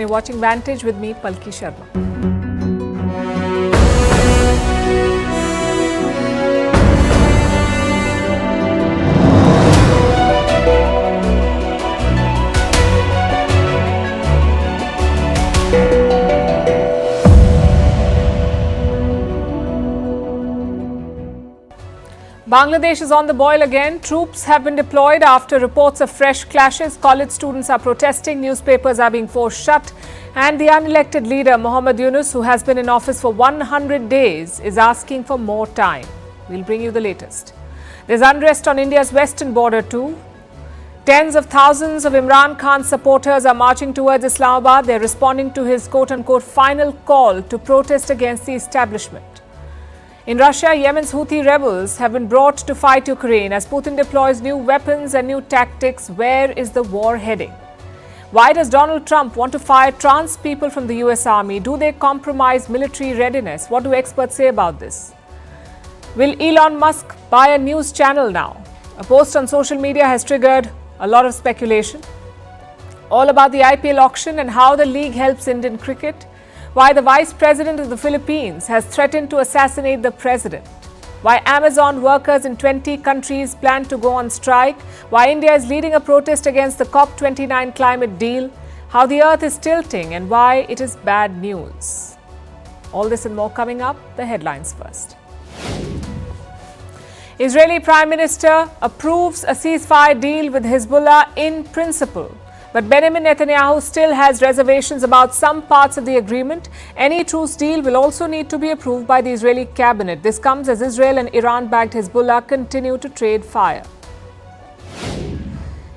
You're watching Vantage with me, Palki Sharma. Bangladesh is on the boil again. Troops have been deployed after reports of fresh clashes. College students are protesting, newspapers are being forced shut, and the unelected leader Mohammad Yunus, who has been in office for 100 days, is asking for more time. We'll bring you the latest. There's unrest on India's western border too. Tens of thousands of Imran Khan's supporters are marching towards Islamabad. They're responding to his quote-unquote final call to protest against the establishment. In Russia, Yemen's Houthi rebels have been brought to fight Ukraine as Putin deploys new weapons and new tactics. Where is the war heading? Why does Donald Trump want to fire trans people from the US Army? Do they compromise military readiness? What do experts say about this? Will Elon Musk buy a news channel now? A post on social media has triggered a lot of speculation. All about the IPL auction and how the league helps Indian cricket. Why the Vice President of the Philippines has threatened to assassinate the President. Why Amazon workers in 20 countries plan to go on strike. Why India is leading a protest against the COP29 climate deal. How the earth is tilting and why it is bad news. All this and more coming up. The headlines first. Israeli Prime Minister approves a ceasefire deal with Hezbollah in principle. But Benjamin Netanyahu still has reservations about some parts of the agreement. Any truce deal will also need to be approved by the Israeli cabinet. This comes as Israel and Iran-backed Hezbollah continue to trade fire.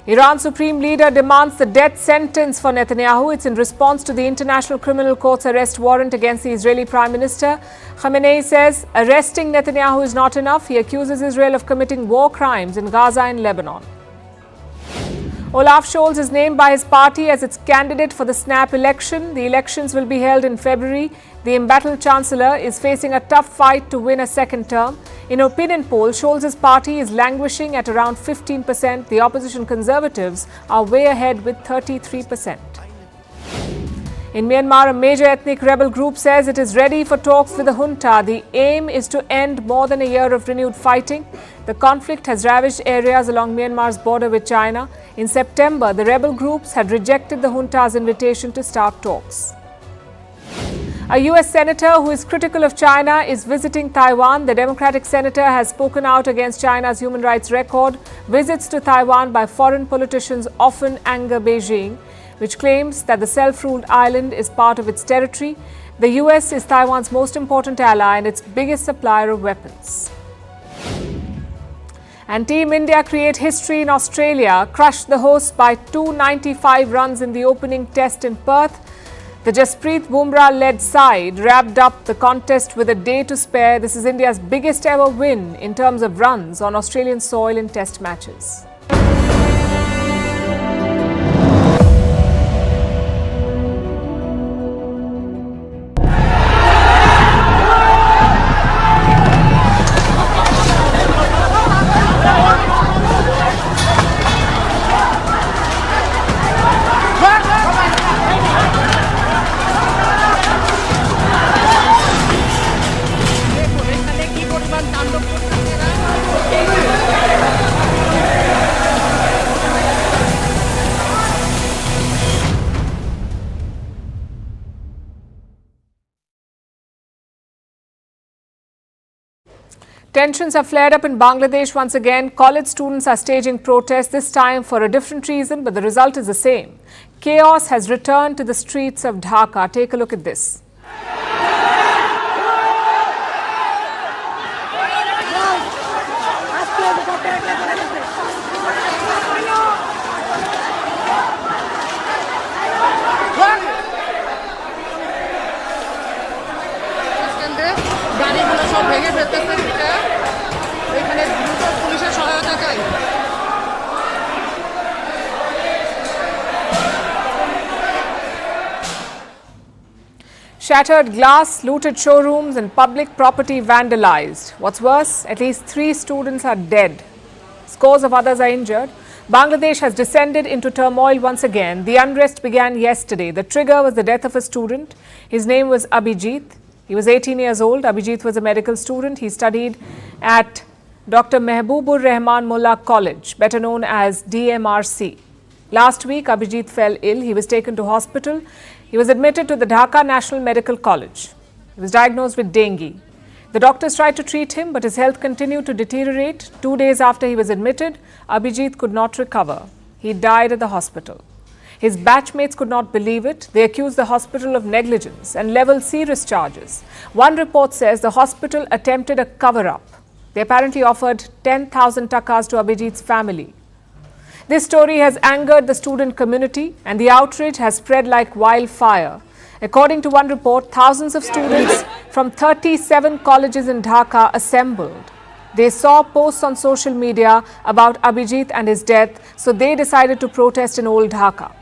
Iran's supreme leader demands the death sentence for Netanyahu. It's in response to the International Criminal Court's arrest warrant against the Israeli Prime Minister. Khamenei says arresting Netanyahu is not enough. He accuses Israel of committing war crimes in Gaza and Lebanon. Olaf Scholz is named by his party as its candidate for the snap election. The elections will be held in February. The embattled chancellor is facing a tough fight to win a second term. In opinion poll, Scholz's party is languishing at around 15%. The opposition Conservatives are way ahead with 33%. In Myanmar, a major ethnic rebel group says it is ready for talks with the junta. The aim is to end more than a year of renewed fighting. The conflict has ravaged areas along Myanmar's border with China. In September, the rebel groups had rejected the junta's invitation to start talks. A US senator who is critical of China is visiting Taiwan. The Democratic senator has spoken out against China's human rights record. Visits to Taiwan by foreign politicians often anger Beijing, which claims that the self-ruled island is part of its territory. The US is Taiwan's most important ally and its biggest supplier of weapons. And Team India create history in Australia, crushed the hosts by 295 runs in the opening test in Perth. The Jasprit Bumrah-led side wrapped up the contest with a day to spare. This is India's biggest ever win in terms of runs on Australian soil in test matches. Tensions have flared up in Bangladesh once again. College students are staging protests, this time for a different reason, but the result is the same. Chaos has returned to the streets of Dhaka. Take a look at this. Shattered glass, looted showrooms and public property vandalized. What's worse, at least 3 students are dead. Scores of others are injured. Bangladesh has descended into turmoil once again. The unrest began yesterday. The trigger was the death of a student. His name was Abhijit. He was 18 years old. Abhijit was a medical student. He studied at Dr. Mehbubur Rahman Mullah College, better known as DMRC. Last week, Abhijit fell ill. He was taken to hospital. He was admitted to the Dhaka National Medical College. He was diagnosed with dengue. The doctors tried to treat him, but his health continued to deteriorate. 2 days after he was admitted, Abhijit could not recover. He died at the hospital. His batchmates could not believe it. They accused the hospital of negligence and leveled serious charges. One report says the hospital attempted a cover-up. They apparently offered 10,000 takas to Abhijit's family. This story has angered the student community, and the outrage has spread like wildfire. According to one report, thousands of students from 37 colleges in Dhaka assembled. They saw posts on social media about Abhijit and his death, so they decided to protest in Old Dhaka.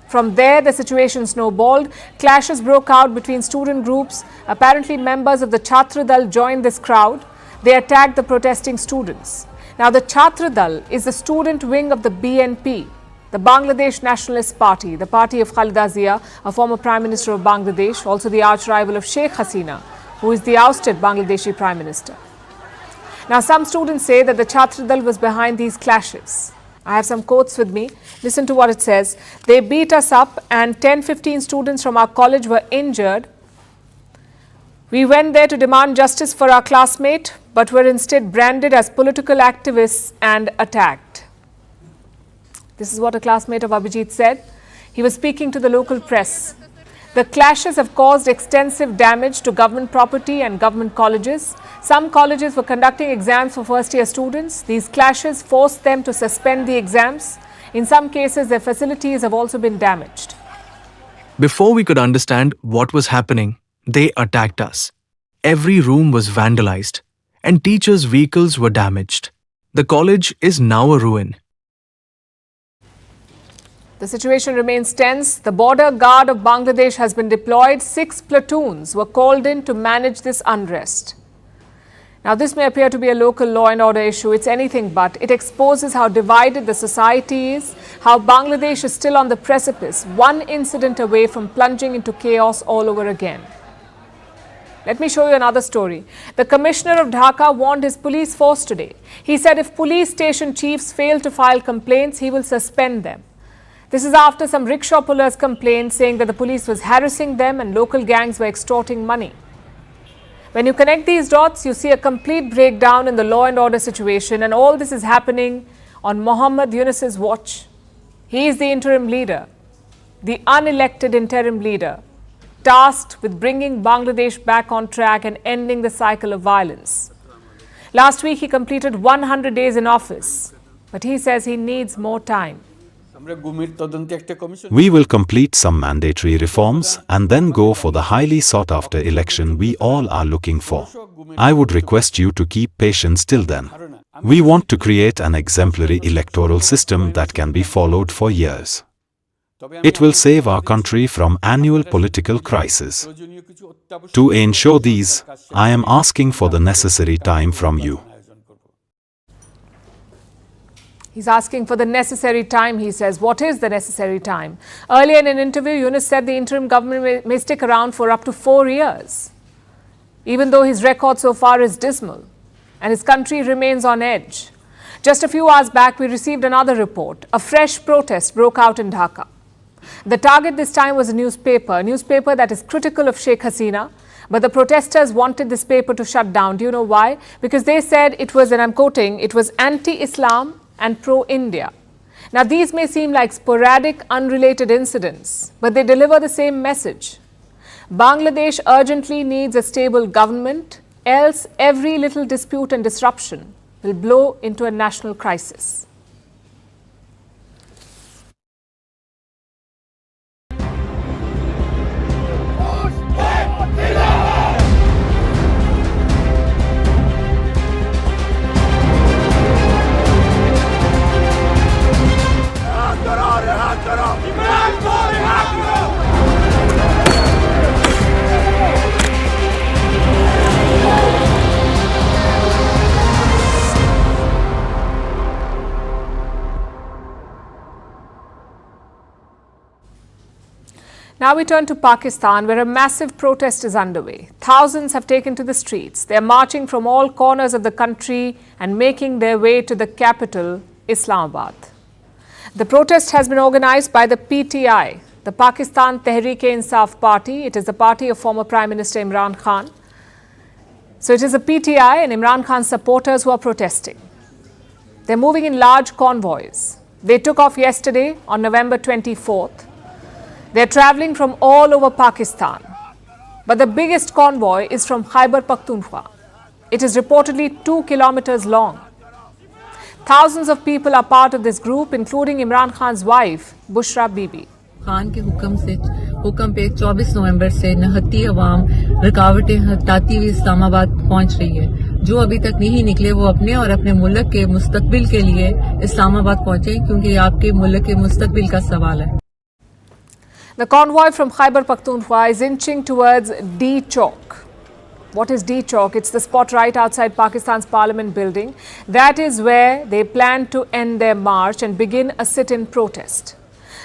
From there, the situation snowballed. Clashes broke out between student groups. Apparently, members of the Chhatra Dal joined this crowd. They attacked the protesting students. Now, the Chhatra Dal is the student wing of the BNP, the Bangladesh Nationalist Party, the party of Khalida Zia, a former Prime Minister of Bangladesh, also the arch-rival of Sheikh Hasina, who is the ousted Bangladeshi Prime Minister. Now, some students say that the Chhatra Dal was behind these clashes. I have some quotes with me. Listen to what it says. They beat us up and 10-15 students from our college were injured. We went there to demand justice for our classmate, but were instead branded as political activists and attacked. This is what a classmate of Abhijit said. He was speaking to the local press. The clashes have caused extensive damage to government property and government colleges. Some colleges were conducting exams for first-year students. These clashes forced them to suspend the exams. In some cases, their facilities have also been damaged. Before we could understand what was happening, they attacked us. Every room was vandalized, and teachers' vehicles were damaged. The college is now a ruin. The situation remains tense. The border guard of Bangladesh has been deployed. 6 platoons were called in to manage this unrest. Now, this may appear to be a local law and order issue. It's anything but. It exposes how divided the society is, how Bangladesh is still on the precipice, one incident away from plunging into chaos all over again. Let me show you another story. The Commissioner of Dhaka warned his police force today. He said if police station chiefs fail to file complaints, he will suspend them. This is after some rickshaw pullers complained, saying that the police was harassing them and local gangs were extorting money. When you connect these dots, you see a complete breakdown in the law and order situation, and all this is happening on Muhammad Yunus's watch. He is the interim leader, the unelected interim leader, tasked with bringing Bangladesh back on track and ending the cycle of violence. Last week, he completed 100 days in office, but he says he needs more time. We will complete some mandatory reforms and then go for the highly sought-after election we all are looking for. I would request you to keep patience till then. We want to create an exemplary electoral system that can be followed for years. It will save our country from annual political crisis. To ensure these, I am asking for the necessary time from you. He's asking for the necessary time, he says. What is the necessary time? Earlier in an interview, Yunus said the interim government may stick around for up to 4 years, even though his record so far is dismal and his country remains on edge. Just a few hours back, we received another report. A fresh protest broke out in Dhaka. The target this time was a newspaper that is critical of Sheikh Hasina, but the protesters wanted this paper to shut down. Do you know why? Because they said it was, and I'm quoting, it was anti-Islam and pro-India. Now, these may seem like sporadic, unrelated incidents, but they deliver the same message. Bangladesh urgently needs a stable government, else every little dispute and disruption will blow into a national crisis. Now we turn to Pakistan, where a massive protest is underway. Thousands have taken to the streets. They are marching from all corners of the country and making their way to the capital, Islamabad. The protest has been organized by the PTI, the Pakistan Tehreek-e-Insaf Party. It is the party of former Prime Minister Imran Khan. So it is the PTI and Imran Khan's supporters who are protesting. They're moving in large convoys. They took off yesterday on November 24th. They're traveling from all over Pakistan. But the biggest convoy is from Khyber Pakhtunkhwa. It is reportedly 2 kilometers long. Thousands of people are part of this group, including Imran Khan's wife, Bushra Bibi. Khan के हुक्म पे 24 नवंबर से नहत्ती अवाम रुकावटें हटाती हुई इस्लामाबाद पहुंच रही है। जो अभी तक नहीं निकले वो अपने और अपने मुल्क के मुस्तकबिल के लिए इस्लामाबाद पहुंचे, क्योंकि ये आपके मुल्क के मुस्तकबिल का सवाल है। The convoy from Khyber Pakhtunkhwa is inching towards D Chowk. What is D Chowk? It's the spot right outside Pakistan's Parliament building. That is where they plan to end their march and begin a sit-in protest.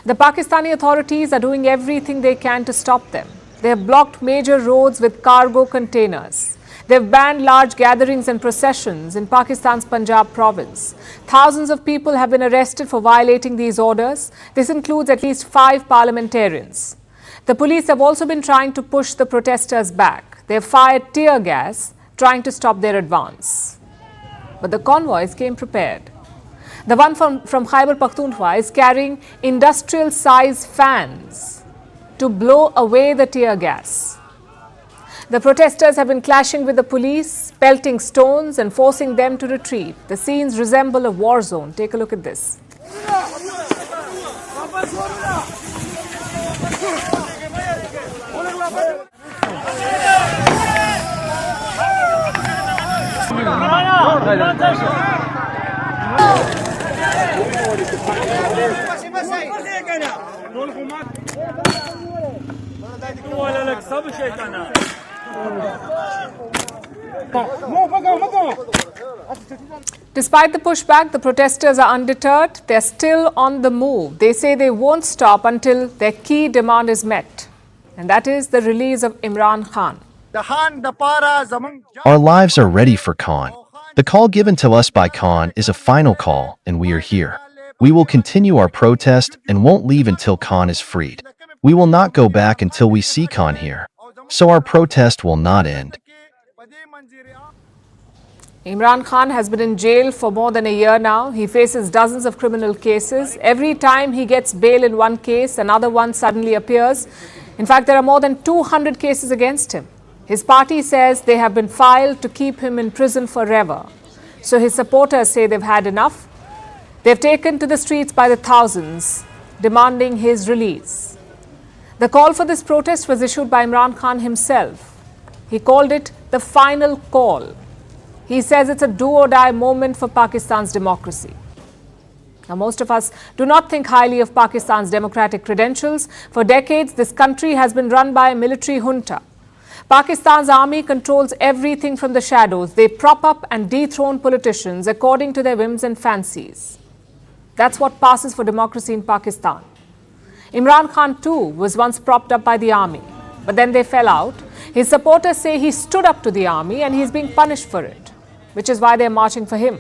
The Pakistani authorities are doing everything they can to stop them. They have blocked major roads with cargo containers. They have banned large gatherings and processions in Pakistan's Punjab province. Thousands of people have been arrested for violating these orders. This includes at least 5 parliamentarians. The police have also been trying to push the protesters back. They have fired tear gas, trying to stop their advance. But the convoys came prepared. The one from Khyber Pakhtunkhwa is carrying industrial-size fans to blow away the tear gas. The protesters have been clashing with the police, pelting stones and forcing them to retreat. The scenes resemble a war zone. Take a look at this. Despite the pushback, the protesters are undeterred. They're still on the move. They say they won't stop until their key demand is met, and that is the release of Imran Khan. Our lives are ready for Khan. The call given to us by Khan is a final call, and we are here. We will continue our protest and won't leave until Khan is freed. We will not go back until we see Khan here. So our protest will not end. Imran Khan has been in jail for more than a year now. He faces dozens of criminal cases. Every time he gets bail in one case, another one suddenly appears. In fact, there are more than 200 cases against him. His party says they have been filed to keep him in prison forever. So his supporters say they've had enough. They've taken to the streets by the thousands, demanding his release. The call for this protest was issued by Imran Khan himself. He called it the final call. He says it's a do-or-die moment for Pakistan's democracy. Now, most of us do not think highly of Pakistan's democratic credentials. For decades, this country has been run by a military junta. Pakistan's army controls everything from the shadows. They prop up and dethrone politicians according to their whims and fancies. That's what passes for democracy in Pakistan. Imran Khan too was once propped up by the army, but then they fell out. His supporters say he stood up to the army and he's being punished for it, which is why they're marching for him.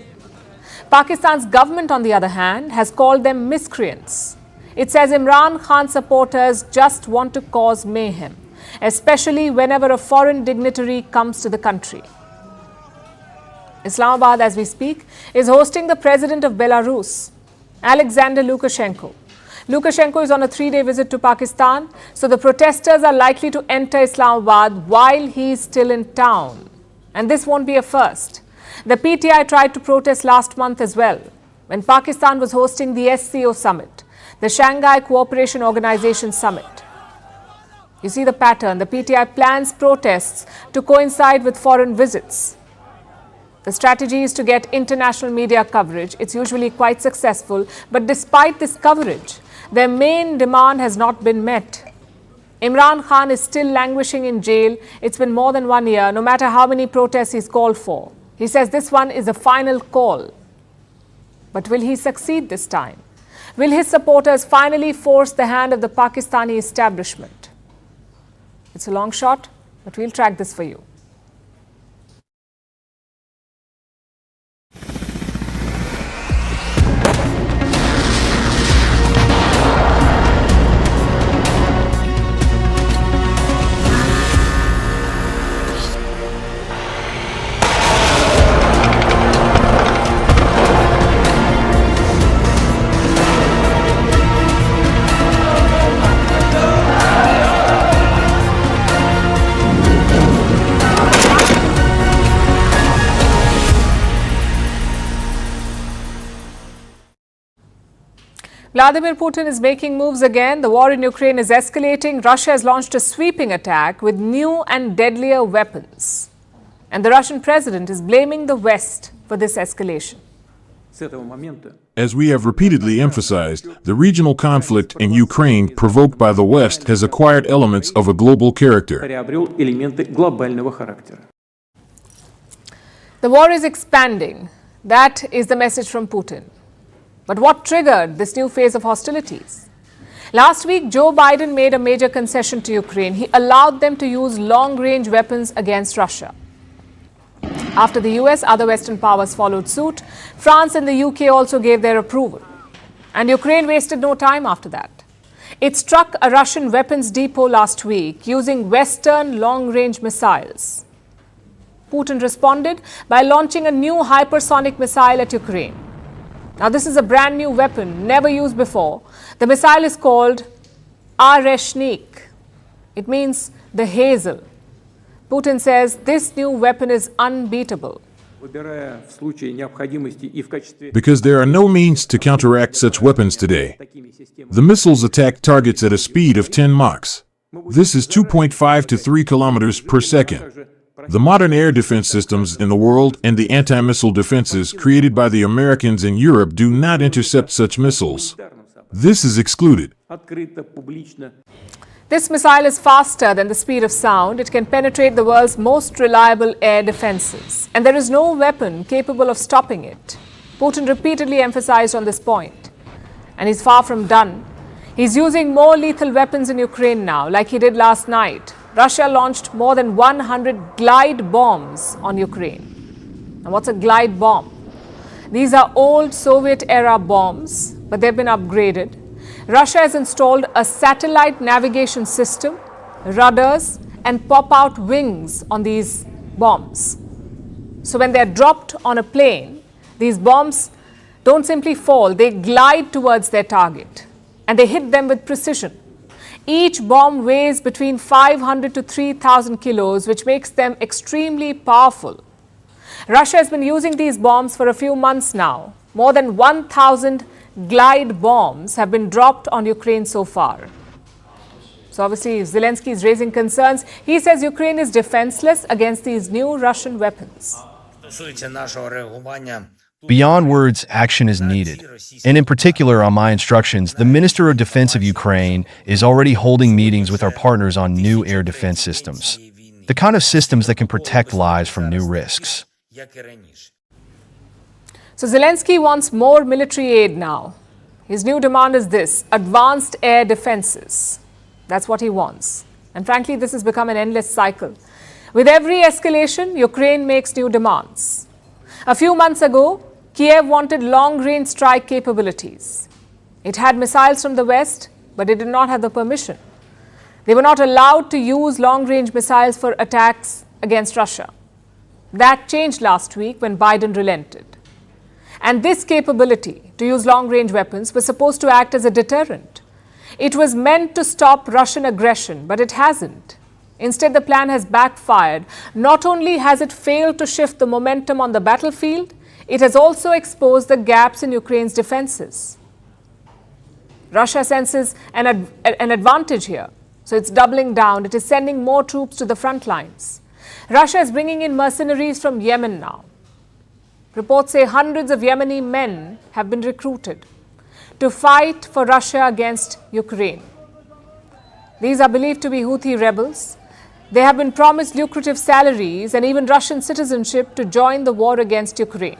Pakistan's government, on the other hand, has called them miscreants. It says Imran Khan supporters just want to cause mayhem, especially whenever a foreign dignitary comes to the country. Islamabad, as we speak, is hosting the president of Belarus, Alexander Lukashenko. Lukashenko is on a 3-day visit to Pakistan, so the protesters are likely to enter Islamabad while he is still in town. And this won't be a first. The PTI tried to protest last month as well, when Pakistan was hosting the SCO summit, the Shanghai Cooperation Organization summit. You see the pattern. The PTI plans protests to coincide with foreign visits. The strategy is to get international media coverage. It's usually quite successful, but despite this coverage, their main demand has not been met. Imran Khan is still languishing in jail. It's been more than 1 year, no matter how many protests he's called for. He says this one is a final call. But will he succeed this time? Will his supporters finally force the hand of the Pakistani establishment? It's a long shot, but we'll track this for you. Vladimir Putin is making moves again. The war in Ukraine is escalating. Russia has launched a sweeping attack with new and deadlier weapons. And the Russian president is blaming the West for this escalation. As we have repeatedly emphasized, the regional conflict in Ukraine provoked by the West has acquired elements of a global character. The war is expanding. That is the message from Putin. But what triggered this new phase of hostilities? Last week, Joe Biden made a major concession to Ukraine. He allowed them to use long-range weapons against Russia. After the US, other Western powers followed suit. France and the UK also gave their approval. And Ukraine wasted no time after that. It struck a Russian weapons depot last week using Western long-range missiles. Putin responded by launching a new hypersonic missile at Ukraine. Now, this is a brand new weapon, never used before. The missile is called Oreshnik. It means the hazel. Putin says this new weapon is unbeatable. Because there are no means to counteract such weapons today. The missiles attack targets at a speed of 10 Machs. This is 2.5 to 3 kilometers per second. The modern air defense systems in the world and the anti-missile defenses created by the Americans in Europe do not intercept such missiles. This is excluded. This missile is faster than the speed of sound. It can penetrate the world's most reliable air defenses. And there is no weapon capable of stopping it. Putin repeatedly emphasized on this point. And he's far from done. He's using more lethal weapons in Ukraine now, like he did last night. Russia launched more than 100 glide bombs on Ukraine. And what's a glide bomb? These are old Soviet-era bombs, but they've been upgraded. Russia has installed a satellite navigation system, rudders, and pop-out wings on these bombs. So when they're dropped on a plane, these bombs don't simply fall, they glide towards their target, and they hit them with precision. Each bomb weighs between 500 to 3,000 kilos, which makes them extremely powerful. Russia has been using these bombs for a few months now. More than 1,000 glide bombs have been dropped on Ukraine so far. So obviously, Zelensky is raising concerns. He says Ukraine is defenseless against these new Russian weapons. Beyond words, action is needed. And in particular, on my instructions, the Minister of Defense of Ukraine is already holding meetings with our partners on new air defense systems. The kind of systems that can protect lives from new risks. So Zelensky wants more military aid now. His new demand is this: advanced air defenses. That's what he wants. And frankly, this has become an endless cycle. With every escalation, Ukraine makes new demands. A few months ago, Kiev wanted long-range strike capabilities. It had missiles from the West, but it did not have the permission. They were not allowed to use long-range missiles for attacks against Russia. That changed last week when Biden relented. And this capability to use long-range weapons was supposed to act as a deterrent. It was meant to stop Russian aggression, but it hasn't. Instead, the plan has backfired. Not only has it failed to shift the momentum on the battlefield, it has also exposed the gaps in Ukraine's defenses. Russia senses an advantage here, so it's doubling down. It is sending more troops to the front lines. Russia is bringing in mercenaries from Yemen now. Reports say hundreds of Yemeni men have been recruited to fight for Russia against Ukraine. These are believed to be Houthi rebels. They have been promised lucrative salaries and even Russian citizenship to join the war against Ukraine.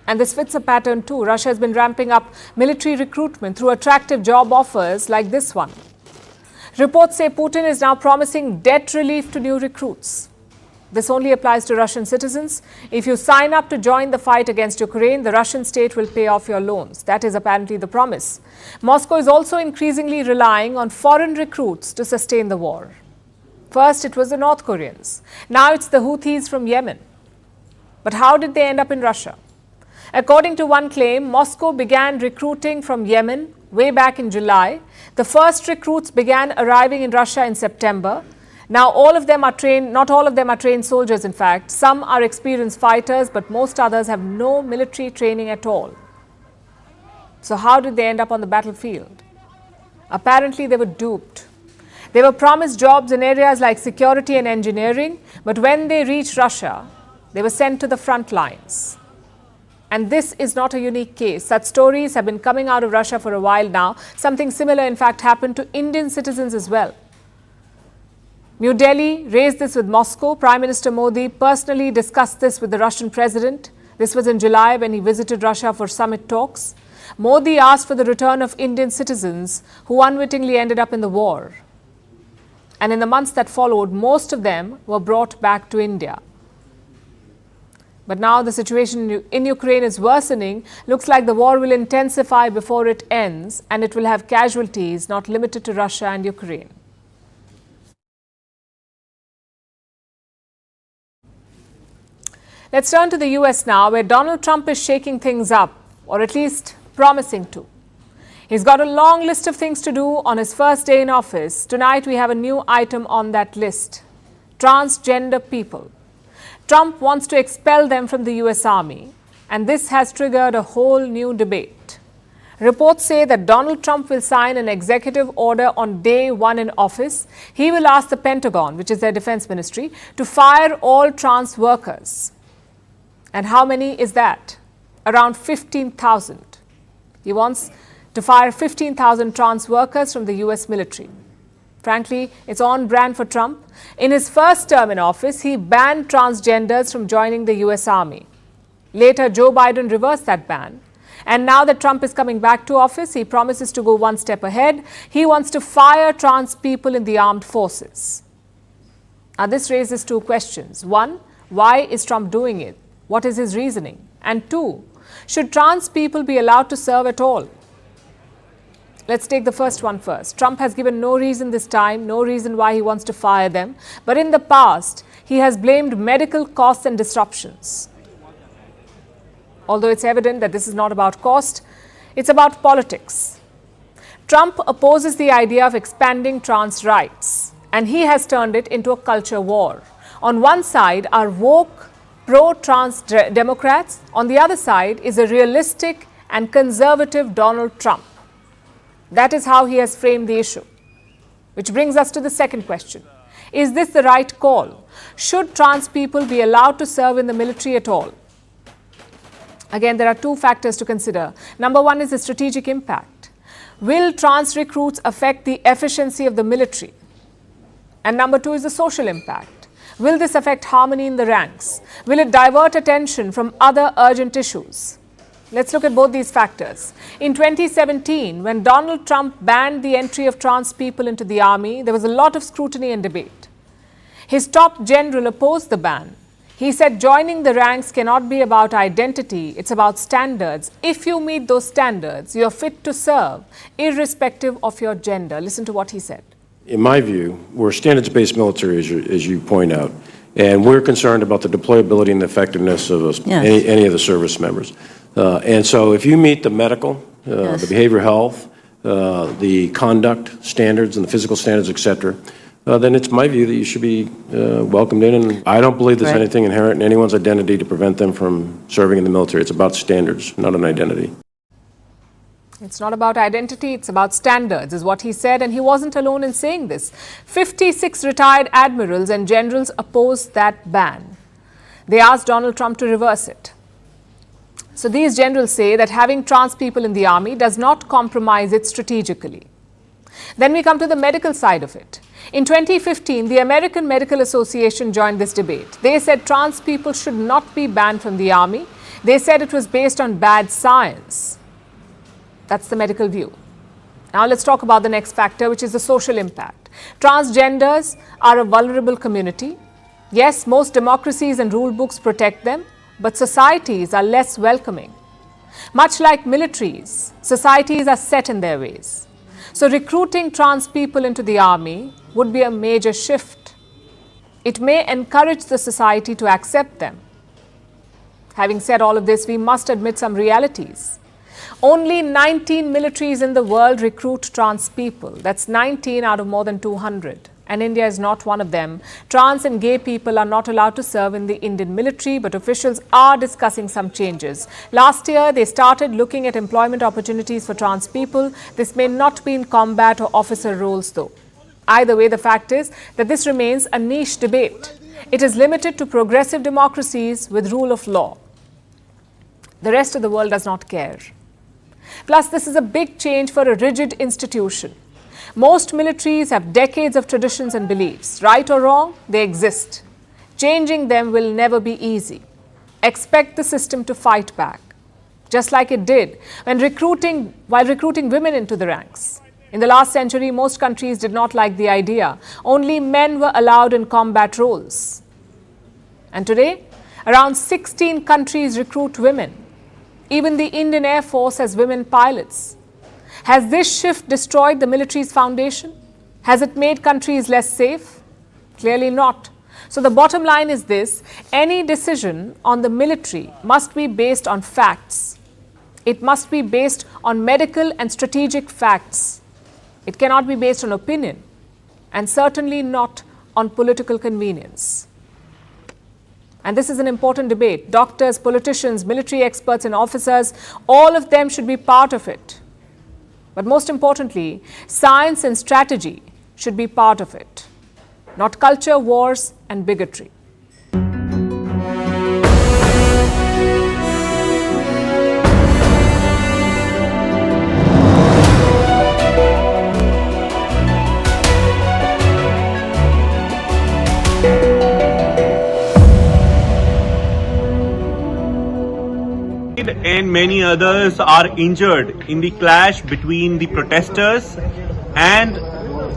And this fits a pattern too. Russia has been ramping up military recruitment through attractive job offers like this one. Reports say Putin is now promising debt relief to new recruits. This only applies to Russian citizens. If you sign up to join the fight against Ukraine, the Russian state will pay off your loans. That is apparently the promise. Moscow is also increasingly relying on foreign recruits to sustain the war. First, it was the North Koreans. Now it's the Houthis from Yemen. But how did they end up in Russia? According to one claim, Moscow began recruiting from Yemen way back in July. The first recruits began arriving in Russia in September. Now, all of them are trained, not all of them are trained soldiers, in fact. Some are experienced fighters, but most others have no military training at all. So how did they end up on the battlefield? Apparently, they were duped. They were promised jobs in areas like security and engineering, but when they reached Russia, they were sent to the front lines. And this is not a unique case. Such stories have been coming out of Russia for a while now. Something similar, in fact, happened to Indian citizens as well. New Delhi raised this with Moscow. Prime Minister Modi personally discussed this with the Russian president. This was in July when he visited Russia for summit talks. Modi asked for the return of Indian citizens who unwittingly ended up in the war. And in the months that followed, most of them were brought back to India. But now the situation in Ukraine is worsening. Looks like the war will intensify before it ends, and it will have casualties not limited to Russia and Ukraine. Let's turn to the US now, where Donald Trump is shaking things up, or at least promising to. He's got a long list of things to do on his first day in office. Tonight we have a new item on that list: transgender people. Trump wants to expel them from the US Army, and this has triggered a whole new debate. Reports say that Donald Trump will sign an executive order on day one in office. He will ask the Pentagon, which is their defense ministry, to fire all trans workers. And how many is that? Around 15,000. He wants to fire 15,000 trans workers from the US military. Frankly, it's on brand for Trump. In his first term in office, he banned transgenders from joining the US Army. Later, Joe Biden reversed that ban. And now that Trump is coming back to office, he promises to go one step ahead. He wants to fire trans people in the armed forces. Now, this raises two questions. One, why is Trump doing it? What is his reasoning? And two, should trans people be allowed to serve at all? Let's take the first one first. Trump has given no reason this time, no reason why he wants to fire them. But in the past, he has blamed medical costs and disruptions. Although it's evident that this is not about cost, it's about politics. Trump opposes the idea of expanding trans rights, and he has turned it into a culture war. On one side are woke, pro-trans Democrats. On the other side is a realistic and conservative Donald Trump. That is how he has framed the issue. Which brings us to the second question. Is this the right call? Should trans people be allowed to serve in the military at all? Again, there are two factors to consider. Number one is the strategic impact. Will trans recruits affect the efficiency of the military? And number two is the social impact. Will this affect harmony in the ranks? Will it divert attention from other urgent issues? Let's look at both these factors. In 2017, when Donald Trump banned the entry of trans people into the army, there was a lot of scrutiny and debate. His top general opposed the ban. He said joining the ranks cannot be about identity, it's about standards. If you meet those standards, you're fit to serve, irrespective of your gender. Listen to what he said. In my view, we're a standards-based military, as you point out, and we're concerned about the deployability and the effectiveness of any of the service members. And so if you meet the medical, the behavioral health, the conduct standards and the physical standards, et cetera, then it's my view that you should be welcomed in. And I don't believe there's anything inherent in anyone's identity to prevent them from serving in the military. It's about standards, not an identity. It's not about identity, it's about standards, is what he said, and he wasn't alone in saying this. 56 retired admirals and generals opposed that ban. They asked Donald Trump to reverse it. So these generals say that having trans people in the army does not compromise it strategically. Then we come to the medical side of it. In 2015, the American Medical Association joined this debate. They said trans people should not be banned from the army. They said it was based on bad science. That's the medical view. Now let's talk about the next factor, which is the social impact. Transgenders are a vulnerable community. Yes, most democracies and rule books protect them, but societies are less welcoming. Much like militaries, societies are set in their ways. So recruiting trans people into the army would be a major shift. It may encourage the society to accept them. Having said all of this, we must admit some realities. Only 19 militaries in the world recruit trans people. That's 19 out of more than 200. And India is not one of them. Trans and gay people are not allowed to serve in the Indian military, but officials are discussing some changes. Last year, they started looking at employment opportunities for trans people. This may not be in combat or officer roles, though. Either way, the fact is that this remains a niche debate. It is limited to progressive democracies with rule of law. The rest of the world does not care. Plus, this is a big change for a rigid institution. Most militaries have decades of traditions and beliefs. Right or wrong, they exist. Changing them will never be easy. Expect the system to fight back, just like it did while recruiting women into the ranks. In the last century, most countries did not like the idea. Only men were allowed in combat roles. And today, around 16 countries recruit women. Even the Indian Air Force has women pilots. Has this shift destroyed the military's foundation? Has it made countries less safe? Clearly not. So the bottom line is this: any decision on the military must be based on facts. It must be based on medical and strategic facts. It cannot be based on opinion, and certainly not on political convenience. And this is an important debate. Doctors, politicians, military experts and officers, all of them should be part of it. But most importantly, science and strategy should be part of it, not culture wars and bigotry. And many others are injured in the clash between the protesters and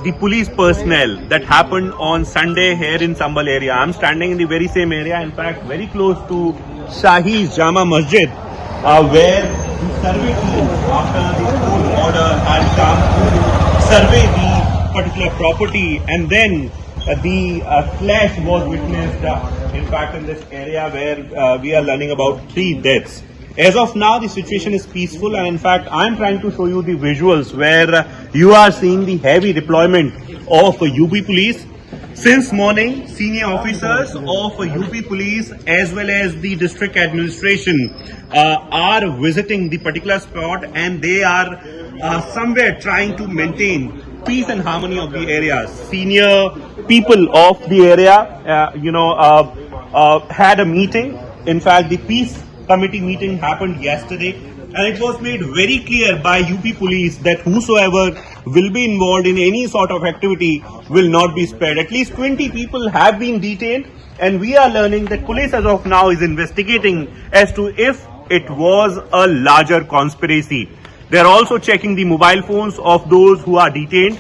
the police personnel that happened on Sunday here in Sambal area. I'm standing in the very same area, in fact very close to Shahi's Jama Masjid, where the survey team, after the court order, had come to survey the particular property, and then the clash was witnessed in fact in this area where we are learning about 3 deaths. As of now, the situation is peaceful, and in fact, I am trying to show you the visuals where you are seeing the heavy deployment of UP police. Since morning, senior officers of UP police as well as the district administration are visiting the particular spot, and they are somewhere trying to maintain peace and harmony of the area. Senior people of the area, had a meeting. In fact, the peace committee meeting happened yesterday, and it was made very clear by UP police that whosoever will be involved in any sort of activity will not be spared. At least 20 people have been detained, and we are learning that police as of now is investigating as to if it was a larger conspiracy. They are also checking the mobile phones of those who are detained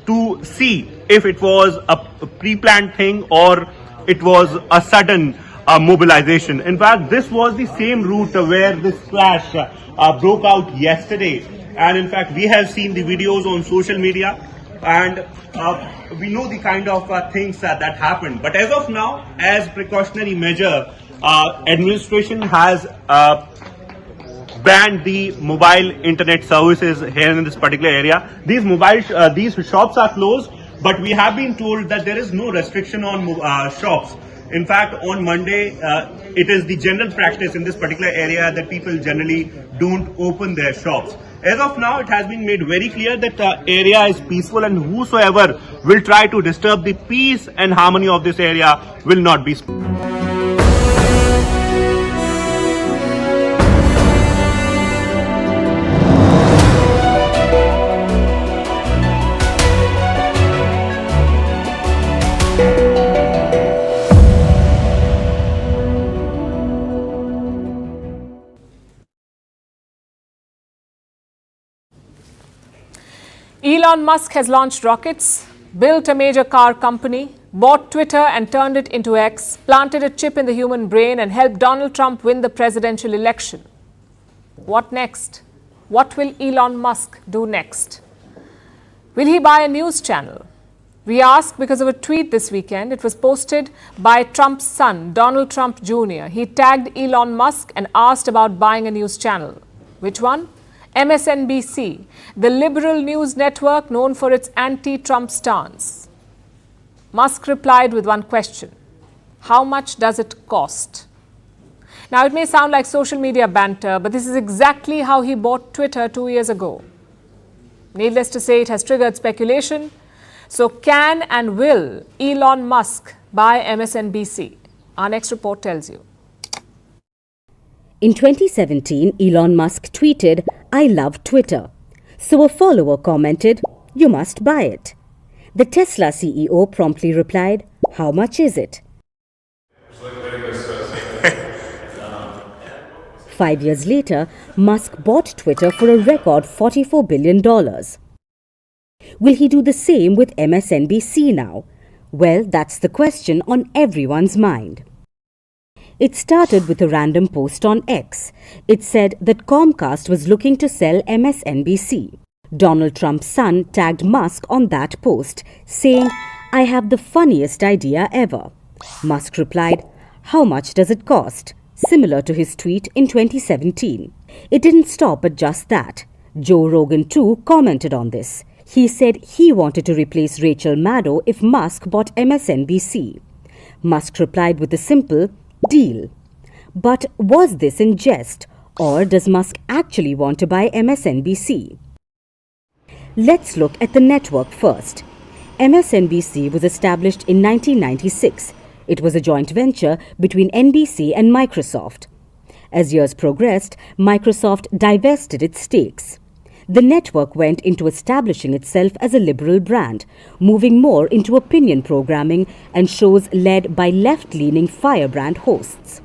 to see if it was a pre-planned thing or it was a sudden mobilization. In fact, this was the same route where this clash broke out yesterday, and in fact we have seen the videos on social media, and we know the kind of things that happened. But as of now, as precautionary measure, administration has banned the mobile internet services here in this particular area. These shops are closed, but we have been told that there is no restriction on shops. In fact, on Monday, it is the general practice in this particular area that people generally don't open their shops. As of now, it has been made very clear that the area is peaceful, and whosoever will try to disturb the peace and harmony of this area will not be spared. Elon Musk has launched rockets, built a major car company, bought Twitter and turned it into X, planted a chip in the human brain and helped Donald Trump win the presidential election. What next? What will Elon Musk do next? Will he buy a news channel? We ask because of a tweet this weekend. It was posted by Trump's son, Donald Trump Jr. He tagged Elon Musk and asked about buying a news channel. Which one? MSNBC, the liberal news network known for its anti-Trump stance. Musk replied with one question: how much does it cost? Now, it may sound like social media banter, but this is exactly how he bought Twitter 2 years ago. Needless to say, it has triggered speculation. So can and will Elon Musk buy MSNBC? Our next report tells you. In 2017, Elon Musk tweeted, "I love Twitter." So a follower commented, "You must buy it." The Tesla CEO promptly replied, "How much is it?" 5 years later, Musk bought Twitter for a record $44 billion. Will he do the same with MSNBC now? Well, that's the question on everyone's mind. It started with a random post on X. It said that Comcast was looking to sell MSNBC. Donald Trump's son tagged Musk on that post, saying, "I have the funniest idea ever." Musk replied, "How much does it cost?" Similar to his tweet in 2017. It didn't stop at just that. Joe Rogan too commented on this. He said he wanted to replace Rachel Maddow if Musk bought MSNBC. Musk replied with a simple deal. But was this in jest, or does Musk actually want to buy MSNBC? Let's look at the network first. MSNBC was established in 1996. It was a joint venture between NBC and Microsoft. As years progressed, Microsoft divested its stakes. The network went into establishing itself as a liberal brand, moving more into opinion programming and shows led by left-leaning firebrand hosts.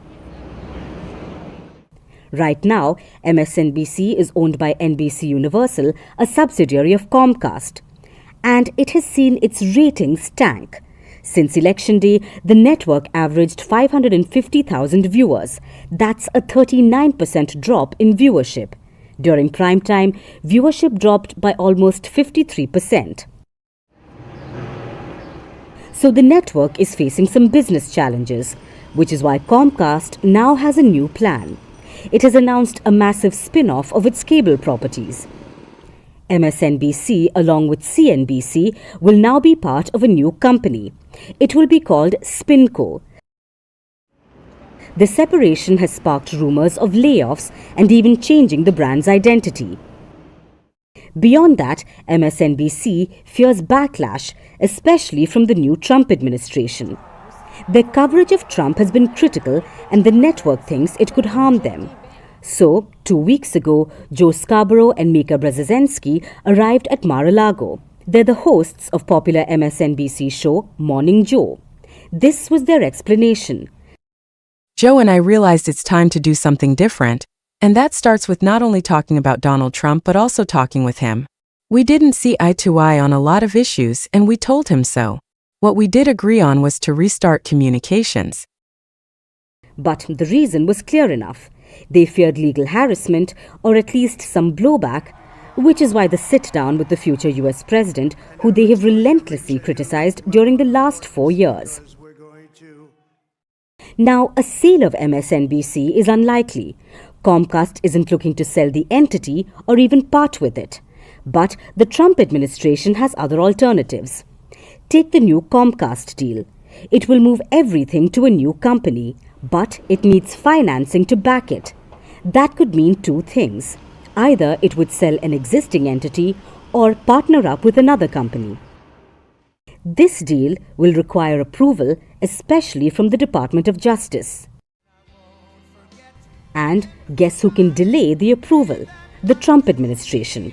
Right now, MSNBC is owned by NBC Universal, a subsidiary of Comcast, and it has seen its ratings tank. Since Election Day, the network averaged 550,000 viewers. That's a 39% drop in viewership. During prime time, viewership dropped by almost 53%. So the network is facing some business challenges, which is why Comcast now has a new plan. It has announced a massive spin-off of its cable properties. MSNBC, along with CNBC, will now be part of a new company. It will be called SpinCo. The separation has sparked rumors of layoffs and even changing the brand's identity. Beyond that, MSNBC fears backlash, especially from the new Trump administration. Their coverage of Trump has been critical, and the network thinks it could harm them. So, 2 weeks ago, Joe Scarborough and Mika Brzezinski arrived at Mar-a-Lago. They're the hosts of popular MSNBC show Morning Joe. This was their explanation. Joe and I realized it's time to do something different, and that starts with not only talking about Donald Trump but also talking with him. We didn't see eye to eye on a lot of issues, and we told him so. What we did agree on was to restart communications. But the reason was clear enough. They feared legal harassment, or at least some blowback, which is why the sit-down with the future US president, who they have relentlessly criticized during the last 4 years. Now, a sale of MSNBC is unlikely. Comcast isn't looking to sell the entity or even part with it. But the Trump administration has other alternatives. Take the new Comcast deal. It will move everything to a new company, but it needs financing to back it. That could mean two things. Either it would sell an existing entity or partner up with another company. This deal will require approval, especially from the Department of Justice. And guess who can delay the approval? The Trump administration.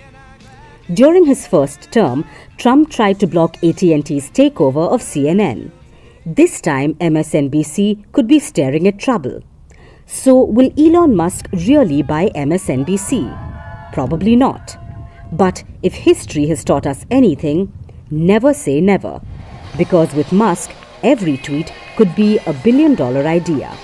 During his first term, Trump tried to block AT&T's takeover of CNN. This time, MSNBC could be staring at trouble. So, will Elon Musk really buy MSNBC? Probably not. But if history has taught us anything, never say never. Because with Musk, every tweet could be a billion-dollar idea.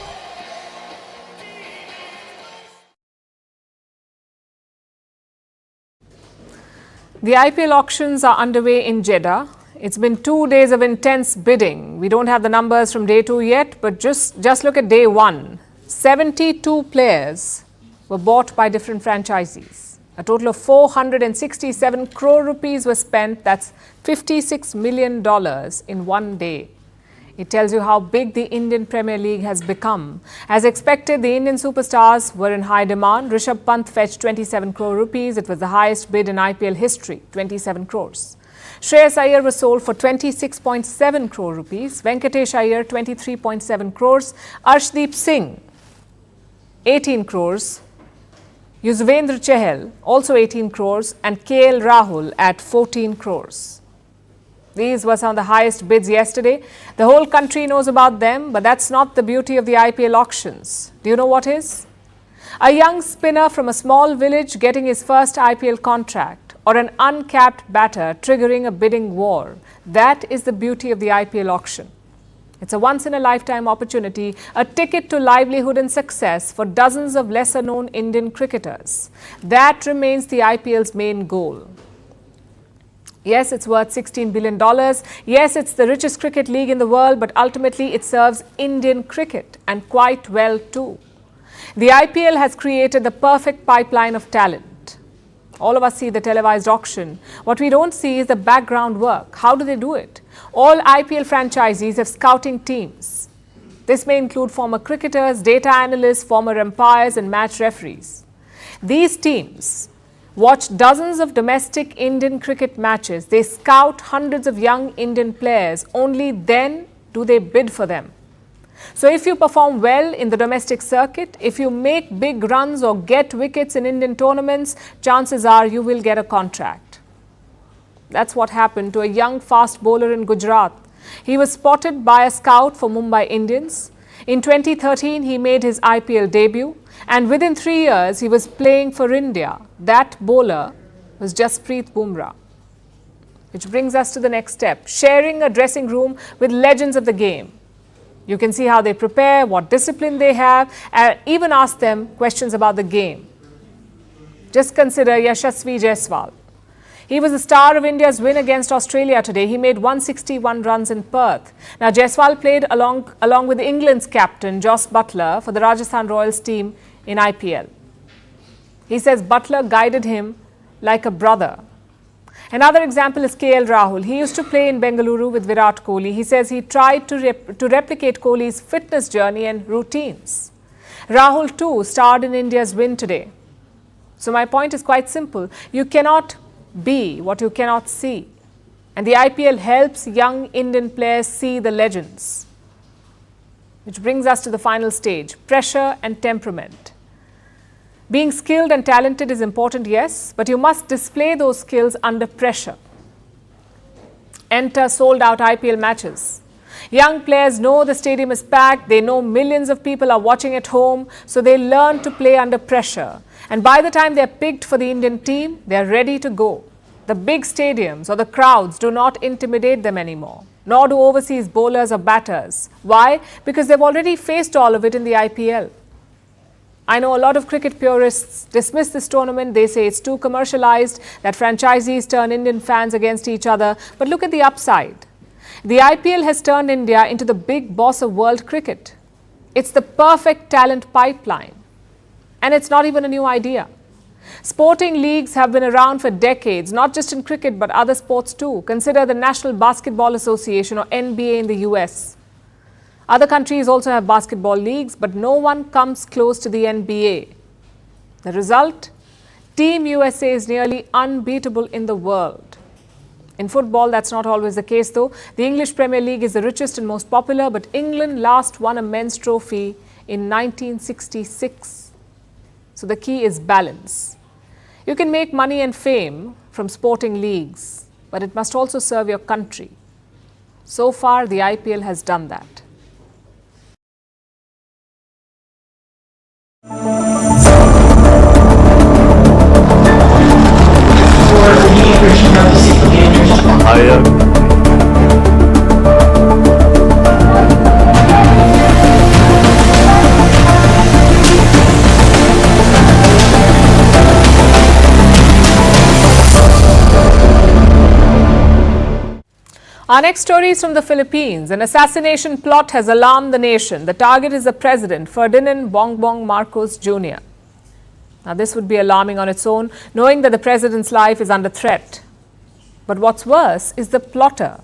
The IPL auctions are underway in Jeddah. It's been 2 days of intense bidding. We don't have the numbers from day 2 yet, but just look at day 1. 72 players were bought by different franchisees. A total of 467 crore rupees was spent. That's $56 million in 1 day. It tells you how big the Indian Premier League has become. As expected, the Indian superstars were in high demand. Rishabh Pant fetched 27 crore rupees. It was the highest bid in IPL history, 27 crores. Shreyas Iyer was sold for 26.7 crore rupees. Venkatesh Iyer, 23.7 crores. Arshdeep Singh, 18 crores. Yuzvendra Chahal, also 18 crores. And KL Rahul at 14 crores. These were some of the highest bids yesterday. The whole country knows about them, but that's not the beauty of the IPL auctions. Do you know what is? A young spinner from a small village getting his first IPL contract, or an uncapped batter triggering a bidding war. That is the beauty of the IPL auction. It's a once-in-a-lifetime opportunity, a ticket to livelihood and success for dozens of lesser-known Indian cricketers. That remains the IPL's main goal. Yes, it's worth $16 billion. Yes, it's the richest cricket league in the world, but ultimately it serves Indian cricket, and quite well too. The IPL has created the perfect pipeline of talent. All of us see the televised auction. What we don't see is the background work. How do they do it? All IPL franchisees have scouting teams. This may include former cricketers, data analysts, former umpires, and match referees. These teams watch dozens of domestic Indian cricket matches. They scout hundreds of young Indian players. Only then do they bid for them. So if you perform well in the domestic circuit, if you make big runs or get wickets in Indian tournaments, chances are you will get a contract. That's what happened to a young fast bowler in Gujarat. He was spotted by a scout for Mumbai Indians. In 2013, he made his IPL debut. And within 3 years, he was playing for India. That bowler was Jasprit Bumrah. Which brings us to the next step, sharing a dressing room with legends of the game. You can see how they prepare, what discipline they have, and even ask them questions about the game. Just consider Yashasvi Jaiswal. He was the star of India's win against Australia today. He made 161 runs in Perth. Now, Jaiswal played along with England's captain, Jos Buttler, for the Rajasthan Royals team in IPL. He says Buttler guided him like a brother. Another example is KL Rahul. He used to play in Bengaluru with Virat Kohli. He says he tried to replicate Kohli's fitness journey and routines. Rahul too starred in India's win today. So my point is quite simple. You cannot be what you cannot see. And the IPL helps young Indian players see the legends. Which brings us to the final stage, pressure and temperament. Being skilled and talented is important, yes, but you must display those skills under pressure. Enter sold-out IPL matches. Young players know the stadium is packed, they know millions of people are watching at home, so they learn to play under pressure. And by the time they are picked for the Indian team, they are ready to go. The big stadiums or the crowds do not intimidate them anymore, nor do overseas bowlers or batters. Why? Because they've already faced all of it in the IPL. I know a lot of cricket purists dismiss this tournament. They say it's too commercialized, that franchisees turn Indian fans against each other. But look at the upside. The IPL has turned India into the big boss of world cricket. It's the perfect talent pipeline. And it's not even a new idea. Sporting leagues have been around for decades, not just in cricket but other sports too. Consider the National Basketball Association or NBA in the US. Other countries also have basketball leagues, but no one comes close to the NBA. The result? Team USA is nearly unbeatable in the world. In football, that's not always the case though. The English Premier League is the richest and most popular, but England last won a men's trophy in 1966. So the key is balance. You can make money and fame from sporting leagues, but it must also serve your country. So far, the IPL has done that. Our next story is from the Philippines. An assassination plot has alarmed the nation. The target is the president, Ferdinand Bongbong Marcos Jr. Now, this would be alarming on its own, knowing that the president's life is under threat. But what's worse is the plotter.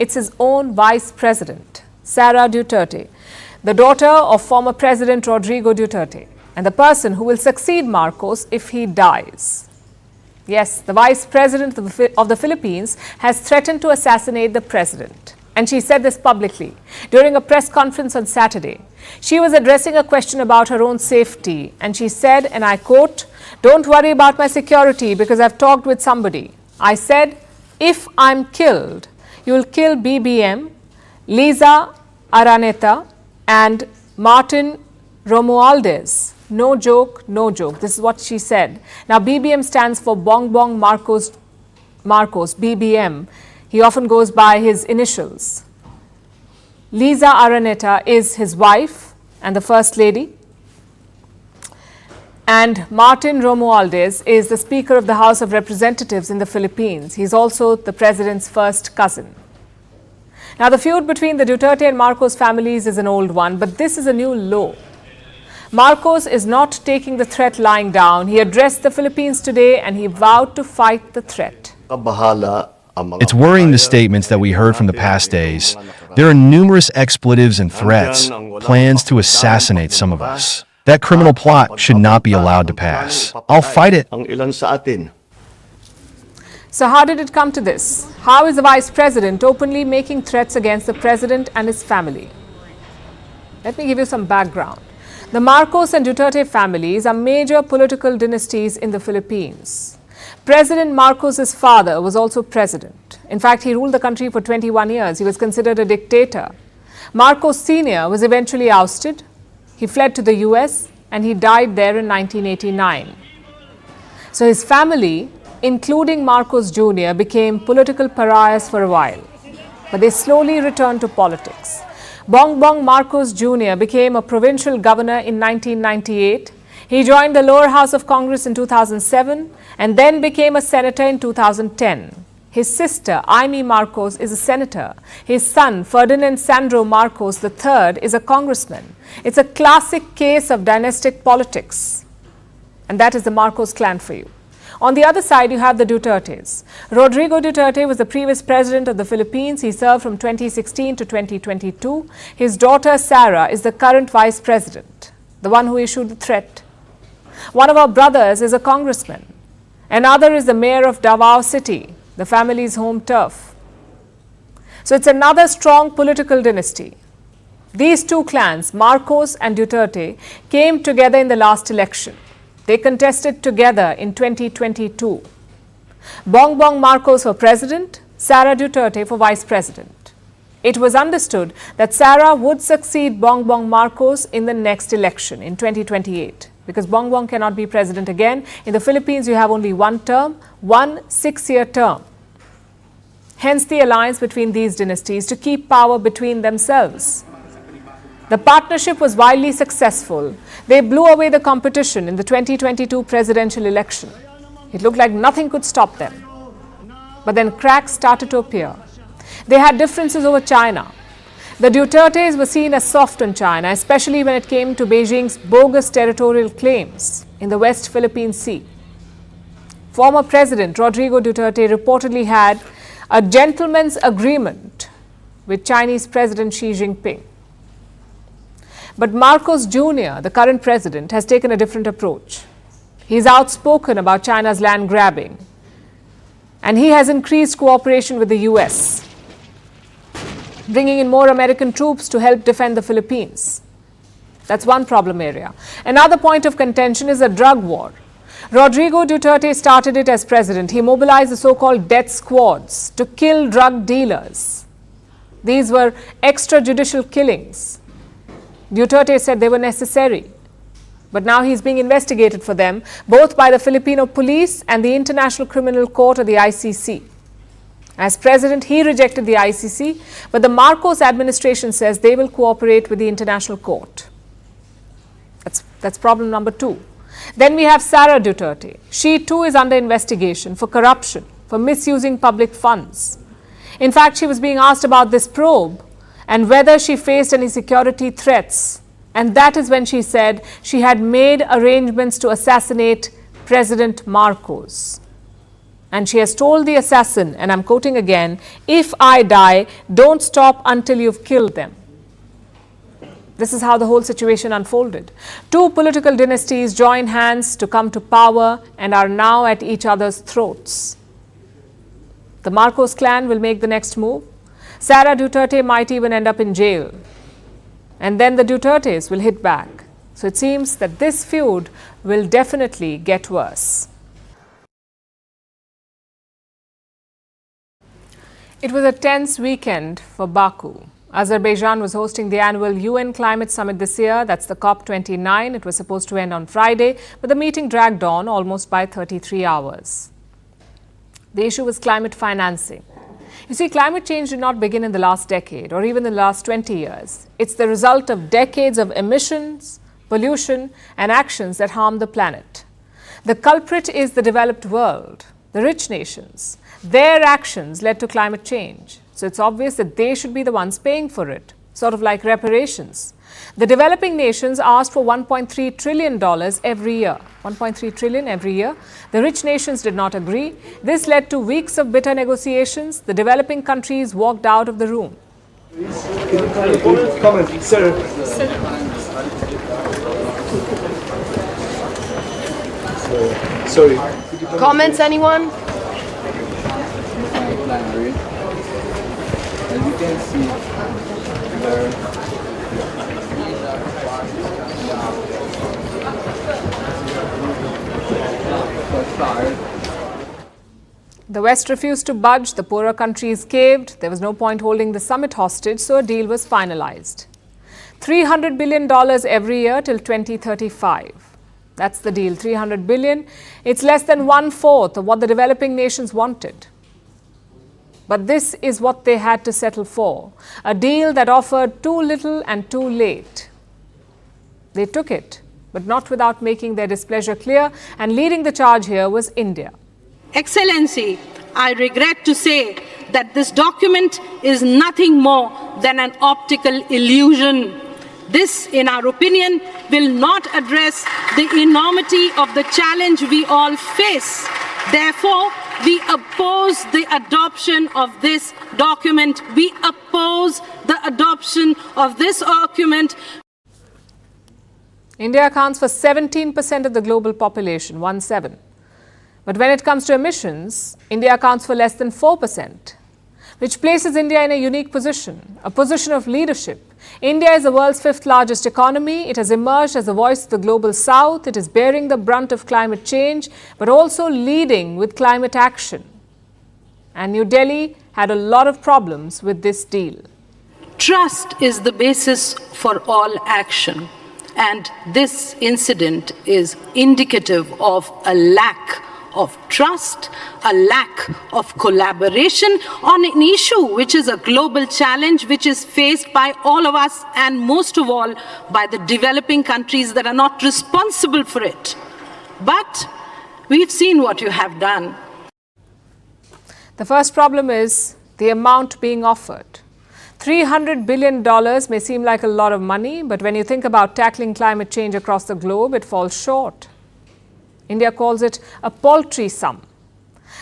It's his own vice president, Sara Duterte, the daughter of former President Rodrigo Duterte, and the person who will succeed Marcos if he dies. Yes, the vice president of the Philippines has threatened to assassinate the president. And she said this publicly during a press conference on Saturday. She was addressing a question about her own safety, and she said, and I quote, "Don't worry about my security because I've talked with somebody. I said, if I'm killed, you'll kill BBM, Liza Araneta, and Martin Romualdez. No joke, no joke." This is what she said. Now, BBM stands for Bongbong Marcos, BBM. He often goes by his initials. Liza Araneta is his wife and the First Lady. And Martin Romualdez is the Speaker of the House of Representatives in the Philippines. He's also the president's first cousin. Now, the feud between the Duterte and Marcos families is an old one, but this is a new low. Marcos is not taking the threat lying down. He addressed the Philippines today and he vowed to fight the threat. It's worrying the statements that we heard from the past days. There are numerous expletives and threats, plans to assassinate some of us. That criminal plot should not be allowed to pass. I'll fight it. So how did it come to this? How is the vice president openly making threats against the president and his family? Let me give you some background. The Marcos and Duterte families are major political dynasties in the Philippines. President Marcos' father was also president. In fact, he ruled the country for 21 years. He was considered a dictator. Marcos Sr. was eventually ousted. He fled to the US and he died there in 1989. So his family, including Marcos Jr., became political pariahs for a while. But they slowly returned to politics. Bongbong Marcos Jr. became a provincial governor in 1998. He joined the lower house of Congress in 2007 and then became a senator in 2010. His sister, Aimee Marcos, is a senator. His son, Ferdinand Sandro Marcos III, is a congressman. It's a classic case of dynastic politics. And that is the Marcos clan for you. On the other side, you have the Dutertes. Rodrigo Duterte was the previous president of the Philippines. He served from 2016 to 2022. His daughter, Sara, is the current vice president, the one who issued the threat. One of our brothers is a congressman. Another is the mayor of Davao City, the family's home turf. So it's another strong political dynasty. These two clans, Marcos and Duterte, came together in the last election. They contested together in 2022. Bongbong Marcos for president, Sara Duterte for vice president. It was understood that Sara would succeed Bongbong Marcos in the next election in 2028. Because Bongbong cannot be president again. In the Philippines, you have only one term, 1 6-year term. Hence the alliance between these dynasties to keep power between themselves. The partnership was wildly successful. They blew away the competition in the 2022 presidential election. It looked like nothing could stop them. But then cracks started to appear. They had differences over China. The Dutertes were seen as soft on China, especially when it came to Beijing's bogus territorial claims in the West Philippine Sea. Former President Rodrigo Duterte reportedly had a gentleman's agreement with Chinese President Xi Jinping. But Marcos Jr., the current president, has taken a different approach. He's outspoken about China's land grabbing, and he has increased cooperation with the US, bringing in more American troops to help defend the Philippines. That's one problem area. Another point of contention is a drug war. Rodrigo Duterte started it as president. He mobilized the so-called death squads to kill drug dealers. These were extrajudicial killings. Duterte said they were necessary. But now he's being investigated for them, both by the Filipino police and the International Criminal Court, or the ICC. As president, he rejected the ICC, but the Marcos administration says they will cooperate with the International Court. That's problem number 2. Then we have Sara Duterte. She too is under investigation for corruption, for misusing public funds. In fact, she was being asked about this probe and whether she faced any security threats. And that is when she said she had made arrangements to assassinate President Marcos. And she has told the assassin, and I'm quoting again, "If I die, don't stop until you've killed them." This is how the whole situation unfolded. Two political dynasties join hands to come to power and are now at each other's throats. The Marcos clan will make the next move. Sara Duterte might even end up in jail. And then the Dutertes will hit back. So it seems that this feud will definitely get worse. It was a tense weekend for Baku. Azerbaijan was hosting the annual UN Climate Summit this year. That's the COP29. It was supposed to end on Friday, but the meeting dragged on almost by 33 hours. The issue was climate financing. You see, climate change did not begin in the last decade or even the last 20 years. It's the result of decades of emissions, pollution, and actions that harm the planet. The culprit is the developed world, the rich nations. Their actions led to climate change. So it's obvious that they should be the ones paying for it, sort of like reparations. The developing nations asked for $1.3 trillion every year. 1.3 trillion every year. The rich nations did not agree. This led to weeks of bitter negotiations. The developing countries walked out of the room. Comment, sir. Sorry. Comments, anyone? As you can see, the West refused to budge. The poorer countries caved. There was no point holding the summit hostage, so a deal was finalized. $300 billion every year till 2035. That's the deal, $300 billion. It's less than 1/4 of what the developing nations wanted. But this is what they had to settle for, a deal that offered too little and too late. They took it, but not without making their displeasure clear, and leading the charge here was India. Excellency, I regret to say that this document is nothing more than an optical illusion. This, in our opinion, will not address the enormity of the challenge we all face. Therefore, we oppose the adoption of this document. We oppose the adoption of this document. India accounts for 17% of the global population, 1/7. But when it comes to emissions, India accounts for less than 4%, which places India in a unique position, a position of leadership. India is the world's 5th largest economy. It has emerged as the voice of the global south. It is bearing the brunt of climate change, but also leading with climate action. And New Delhi had a lot of problems with this deal. Trust is the basis for all action, and this incident is indicative of a lack of trust, a lack of collaboration on an issue which is a global challenge which is faced by all of us, and most of all by the developing countries that are not responsible for it. But we've seen what you have done. The first problem is the amount being offered. $300 billion may seem like a lot of money, but when you think about tackling climate change across the globe, it falls short. India calls it a paltry sum.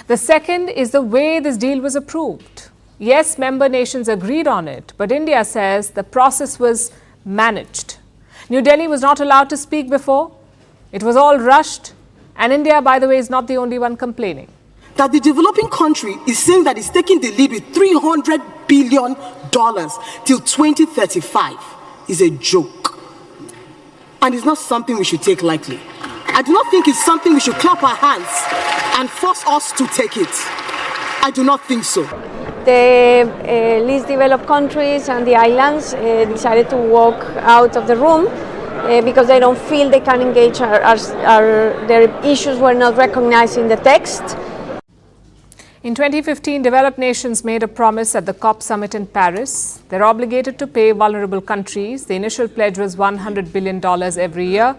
The second is the way this deal was approved. Yes, member nations agreed on it, but India says the process was managed. New Delhi was not allowed to speak before. It was all rushed. And India, by the way, is not the only one complaining. That the developing country is saying that it's taking the lead with $300 billion till 2035 is a joke. And it's not something we should take lightly. I do not think it's something we should clap our hands and force us to take it. I do not think so. The least developed countries and the islands decided to walk out of the room because they don't feel they can engage, their issues were not recognized in the text. In 2015, developed nations made a promise at the COP summit in Paris. They're obligated to pay vulnerable countries. The initial pledge was $100 billion every year.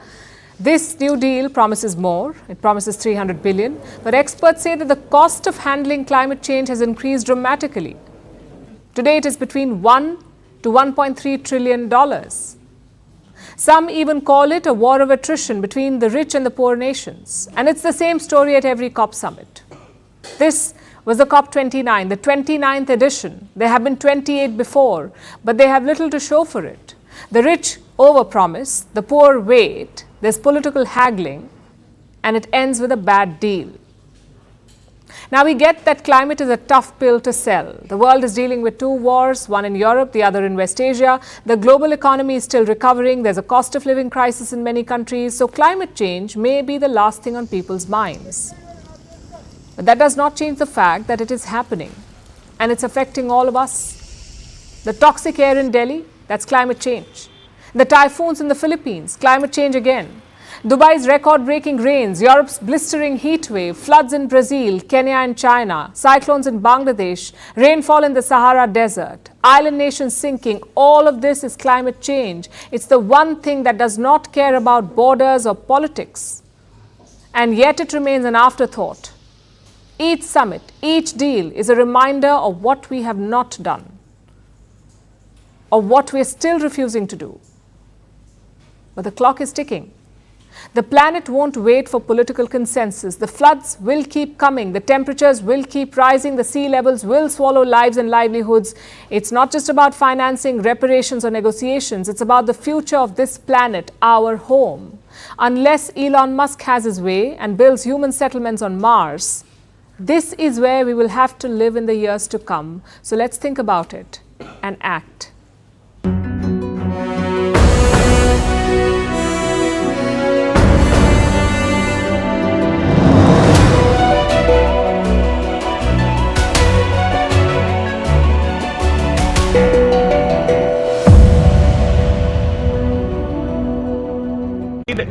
This new deal promises more. It promises $300 billion. But experts say that the cost of handling climate change has increased dramatically. Today it is between $1 to $1.3 trillion. Some even call it a war of attrition between the rich and the poor nations. And it's the same story at every COP summit. This was the COP29, the 29th edition. There have been 28 before, but they have little to show for it. The rich overpromise, the poor wait, there's political haggling, and it ends with a bad deal. Now we get that climate is a tough pill to sell. The world is dealing with two wars, one in Europe, the other in West Asia. The global economy is still recovering. There's a cost of living crisis in many countries. So climate change may be the last thing on people's minds. But that does not change the fact that it is happening and it's affecting all of us. The toxic air in Delhi, that's climate change. The typhoons in the Philippines, climate change again. Dubai's record-breaking rains, Europe's blistering heat wave, floods in Brazil, Kenya and China, cyclones in Bangladesh, rainfall in the Sahara Desert, island nations sinking, all of this is climate change. It's the one thing that does not care about borders or politics. And yet it remains an afterthought. Each summit, each deal is a reminder of what we have not done, of what we are still refusing to do. But the clock is ticking. The planet won't wait for political consensus. The floods will keep coming. The temperatures will keep rising. The sea levels will swallow lives and livelihoods. It's not just about financing, reparations or negotiations. It's about the future of this planet, our home. Unless Elon Musk has his way and builds human settlements on Mars, this is where we will have to live in the years to come. So let's think about it and act.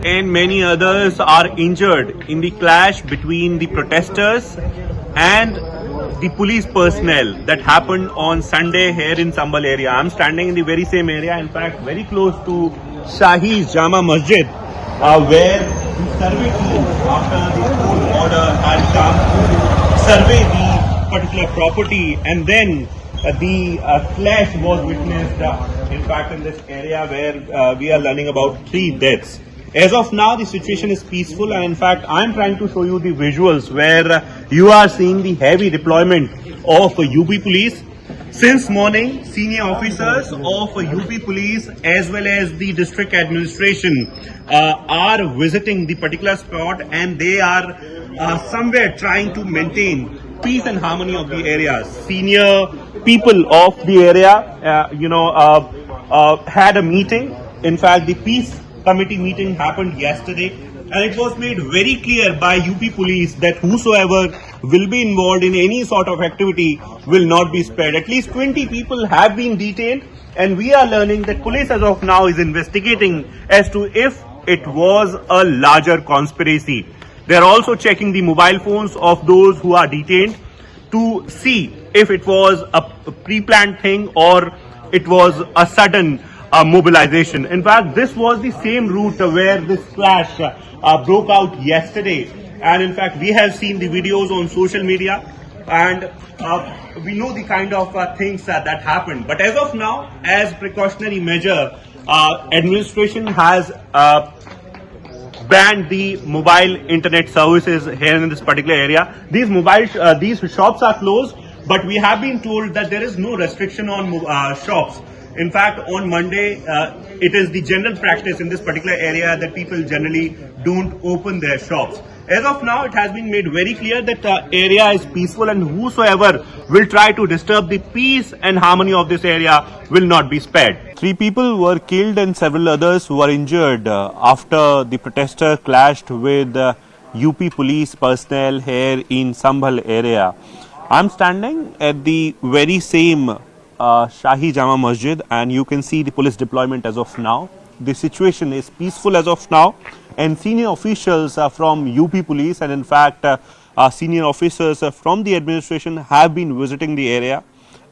And many others are injured in the clash between the protesters and the police personnel that happened on Sunday here in Sambal area. I'm standing in the very same area, in fact very close to Shahi Jama Masjid, where the survey team after the court order had come to survey the particular property, and then the clash was witnessed in fact in this area where we are learning about 3 deaths. As of now, the situation is peaceful, and in fact, I'm trying to show you the visuals where you are seeing the heavy deployment of UP police. Since morning, senior officers of UP police as well as the district administration are visiting the particular spot, and they are somewhere trying to maintain peace and harmony of the area. Senior people of the area, had a meeting. In fact, the peace committee meeting happened yesterday, and it was made very clear by UP police that whosoever will be involved in any sort of activity will not be spared. At least 20 people have been detained, and we are learning that police as of now is investigating as to if it was a larger conspiracy. They are also checking the mobile phones of those who are detained to see if it was a pre-planned thing or it was a sudden mobilization. In fact, this was the same route where this clash broke out yesterday, and in fact we have seen the videos on social media, and we know the kind of things that happened. But as of now, as precautionary measure, administration has banned the mobile internet services here in this particular area. These shops are closed, but we have been told that there is no restriction on shops. In fact, on Monday, it is the general practice in this particular area that people generally don't open their shops. As of now, it has been made very clear that the area is peaceful, and whosoever will try to disturb the peace and harmony of this area will not be spared. 3 people were killed and several others were injured after the protester clashed with UP police personnel here in Sambal area. I'm standing at the very same Shahi Jama Masjid, and you can see the police deployment as of now. The situation is peaceful as of now, and senior officials from UP police and in fact senior officers from the administration have been visiting the area,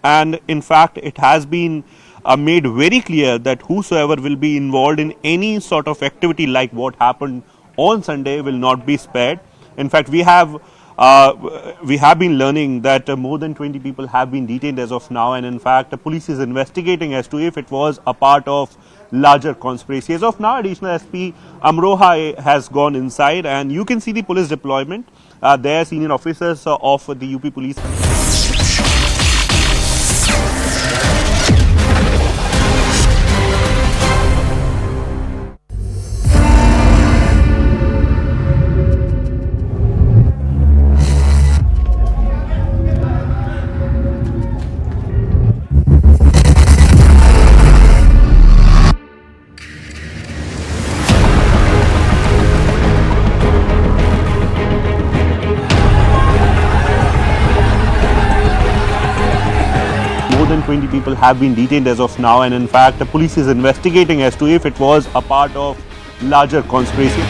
and in fact it has been made very clear that whosoever will be involved in any sort of activity like what happened on Sunday will not be spared. In fact, we have we have been learning that more than 20 people have been detained as of now, and in fact, the police is investigating as to if it was a part of larger conspiracy. As of now, Additional SP Amroha has gone inside, and you can see the police deployment. There, senior officers of the UP Police. More than 20 people have been detained as of now, and in fact, the police is investigating as to if it was a part of larger conspiracy.